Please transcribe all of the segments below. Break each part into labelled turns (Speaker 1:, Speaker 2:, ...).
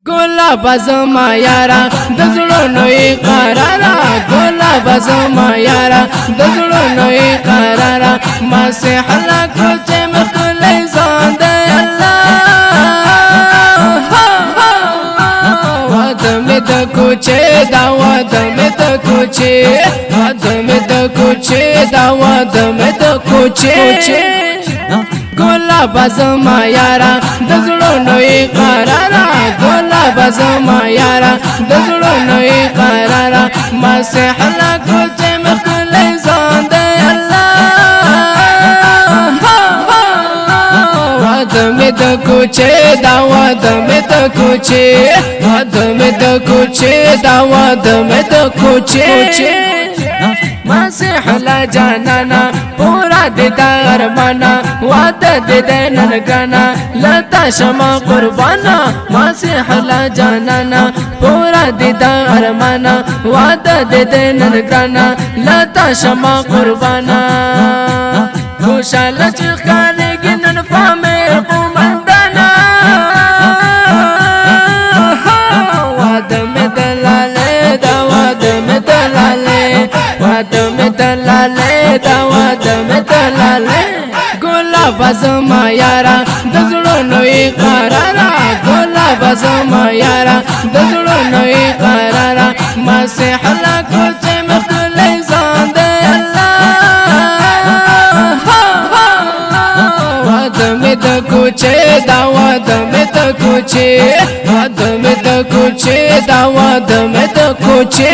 Speaker 1: گلاب زما یارا د زړونو قرارا گلاب زما یارا د زړونو قرارا ما سه حلق چې مخلې ځان د الله واد مې د کوچه دا واد مې د کوچه واد مې د کوچه دا واد مې د کوچه گلاب زما یارا د زړونو قرارا گلاب زما یارا د زړونو قرارا ما سه حلق چې مخلې ځان د الله واد مې د کوچه دا واد مې د کوچه واد مې د کوچه دا واد مې د کوچه ما سے حلا جانانا پورا دیدار مانا وعدہ دیدن گانا لتا شما قربانا ما سے حلا جانانا پورا دیدار مانا وعدہ دیدن گانا لتا شما قربانا خوشحال چخانے گنن فامے قمندانا وعدہ میں دلالے دا وعدہ میں دلالے وادم دلالے دا وادم دلالے گلاب زما یارا د زړونو قرارا گلاب زما یارا د زړونو قرارا ما سه حلق چې مخلې ځان د الله وادم د کوچه دا وادم د کوچه وادم د کوچه دا وادم د کوچه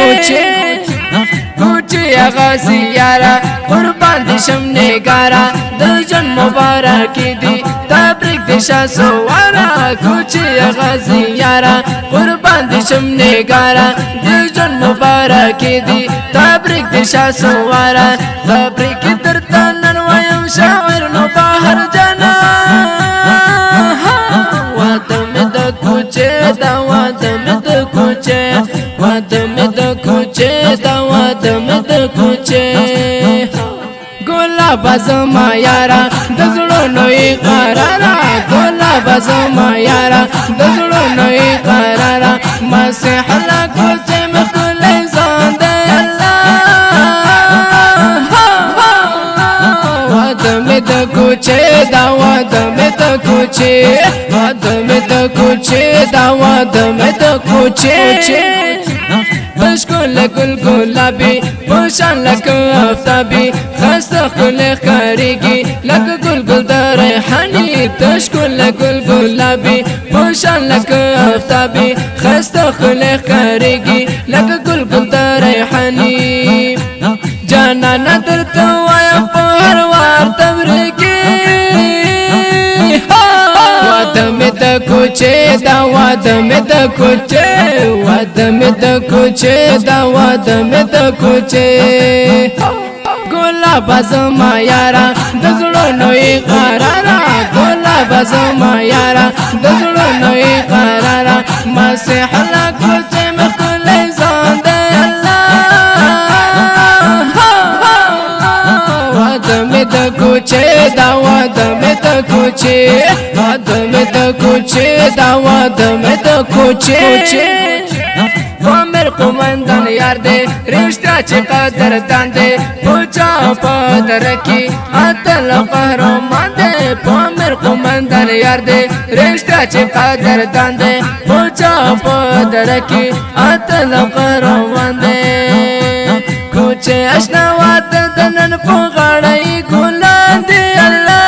Speaker 1: کوچه غازی یارا قربان دی شم نگارا د جن مبارک دی تبریک دی شاه سوارا کوچه غازی یارا قربان دی شم نگارا د جن مبارک دی تبریک دی شاه سوارا تبریک درته نن وایم شاعر نو بهر جانا وادم د کوچه دا وادم د کوچه وادم د کوچه دا وادم د کوچه گلاب زما یارا د زړونو قرارا گلاب زما یارا د زړونو قرارا ما سه حلق چې مخلې ځان د الله وادم د کوچه دا وادم د کوچه وادم د کوچه دا وادم د کوچه بشکل گل گلابی پوشان لک آفتابی خسته خل خاریگی لک گل گل در ریحانی تشکل گل گلابی پوشان لک آفتابی خسته خل خاریگی لک گل گل در ریحانی جانانا درته وایم په هر وار تبریکی وادم د کوچه دا وادم د کوچه وادم د کوچه دا وادم د کوچه گلاب زما یارا د زړونو قرارا گلاب زما یارا د زړونو قرارا ما سه حلق چې مخلې ځان د الله وادم د کوچه دا وادم د کوچه وادم د کوچه دا وادم د کوچه عمر قمندان یار دے رشتہ چه قدر دان دے پوچا پادر کی اتل قهرمان دے عمر قمندان یار دے رشتہ چه قدر دان دے پوچا پادر کی اتل قهرمان دے کوچه اشنا وات دنن پغړای ګلان دی الله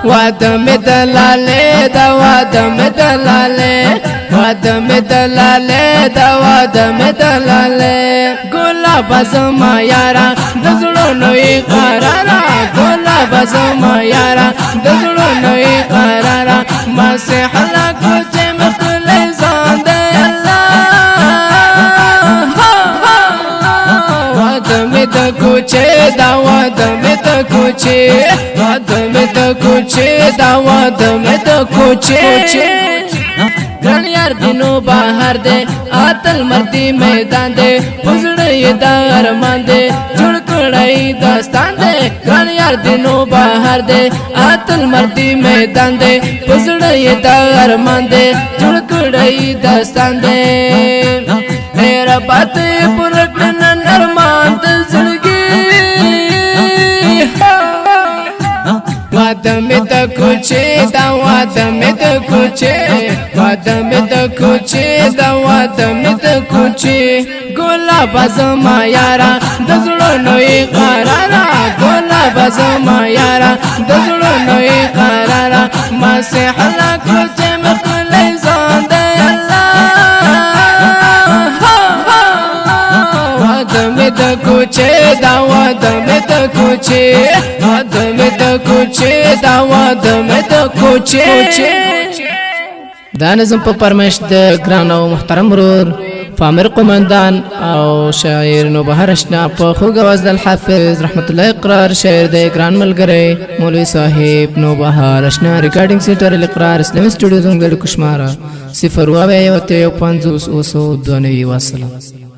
Speaker 1: وادم دلاله دا وادم دلاله وادم دلاله دا وادم دلاله گلاب زما یارا د زړونو قرارا گلاب زما یارا د زړونو قرارا ما سه حلق چې مخلې ځان د وادم د کوچه دا وادم د کوچه وادم د کوچه دا وادم د کوچه ګران یار دینو بهر دے اتل مردی میدان دے پزړې د ارمان دے جوړ کړای داستان دے ګران بهار دی نو بهار دی اتل مردی میدان دی پزړه یې د ارمان دی جوړ کړی داستان دی میرا بات پوره کړن ارمان د زړګي واده مې د کوچې دا واده مې د کوچې واده مې د کوچې دا واده مې د کوچې ګلاب زما یارا د زړونو یې قرارا ګلاب زما یارا د زړونو یې قرارا ما سه حلا کوچې مخلې ځان دی واده مې د کوچې دا واده مې د کوچې واده مې د کوچې دا واده مې د کوچې دا نظم په فرمایش د ګران او محترم ورور فامر قومندان او شاعر نوبهار اشنا په خوږ اواز د الحافظ رحمت الله اقرار شاعر د ګران ملګری مولوي صاحب نوبهار اشنا ریکارډینګ سنټر الاقرار اسلامي سټوډیو زنګ د کوشمارا 0 و 1 50 292 والسلام